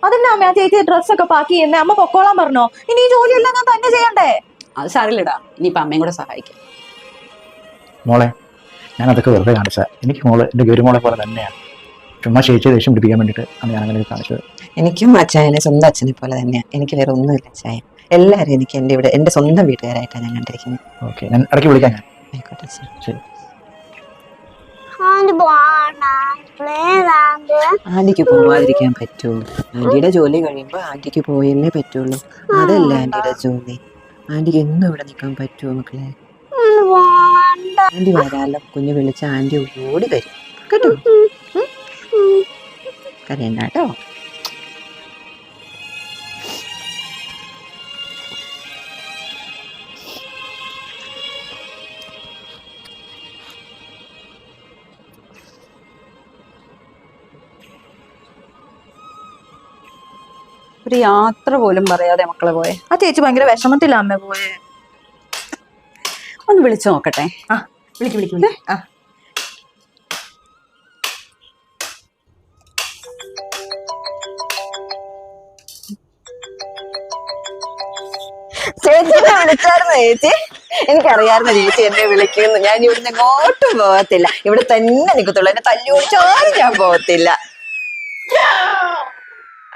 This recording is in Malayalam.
അതന്നെ അമ്മ, ആ ചേച്ചി ഡ്രസ്സൊക്കെ പാക്ക് ചെയ്യുന്നേ, അമ്മ പൊക്കോളാൻ പറഞ്ഞോ? ഇനി ഈ ജോലിയെല്ലാം ഞാൻ തന്നെ ചെയ്യണ്ടേ? അത് സാറില്ലടാ, ഇനിയിപ്പൊ അമ്മയും കൂടെ സഹായിക്കാം. മോളെ, ഞാൻ അതൊക്കെ വെറുതെ കാണിച്ചാൽ എനിക്ക് മോള് എൻ്റെ ഗൗരിമോളെ പോലെ തന്നെയാണ്. ചുമ്മാ ചേച്ചിയെ ദേഷ്യം പിടിപ്പിക്കാൻ വേണ്ടിയിട്ട് ആണ് ഞാൻ അങ്ങനെ കാണിച്ചത്. എനിക്കും അച്ചായനെ സ്വന്തം അച്ഛനെ പോലെ തന്നെയാണ്. എനിക്ക് വേറെ ഒന്നുമില്ല അച്ചായ. എല്ലാവരും എനിക്ക് എൻ്റെ സ്വന്തം വീട്ടുകാരായിട്ടാണ് ഞാൻ കണ്ടിരിക്കുന്നത്. ഓക്കെ, ഞാൻ ഇടയ്ക്ക് വിളിക്കാം. ഞാൻ ആയിക്കോട്ടെ അച്ഛൻ. ശരി. ആന്റിക്ക് പോവാതിരിക്കാൻ പറ്റുമോ? ആന്റിയുടെ ജോലി കഴിയുമ്പോൾ ആന്റിക്ക് പോയല്ലേ പറ്റുള്ളൂ. അതല്ല ആന്റിയുടെ ജോലി. ആന്റിക്ക് എന്നും ഇവിടെ നിൽക്കാൻ പറ്റുമോ മക്കളെ? ആന്റി വരാല്ലോ. കുഞ്ഞ് വിളിച്ച ആന്റി ഓടി വരും കേട്ടോ. കരയണ്ട കേട്ടോ. ഒരു യാത്ര പോലും പറയാതെ മക്കളെ പോയെ. ആ ചേച്ചി ഭയങ്കര വിഷമത്തിലാ അമ്മ പോയെ. ഒന്ന് വിളിച്ചു നോക്കട്ടെ. ആ വിളിക്ക്. ആ ചേച്ചി വിളിച്ചായിരുന്നു. ചേച്ചി എനിക്കറിയാവുന്ന ചേച്ചി എന്നെ വിളിക്കുന്നു. ഞാൻ ഇവിടുന്ന് എങ്ങോട്ടും പോകത്തില്ല, ഇവിടെ തന്നെ നിൽക്കത്തുള്ളൂ. എന്നെ തല്ലി ഓടിച്ചാലും ഞാൻ പോകത്തില്ല.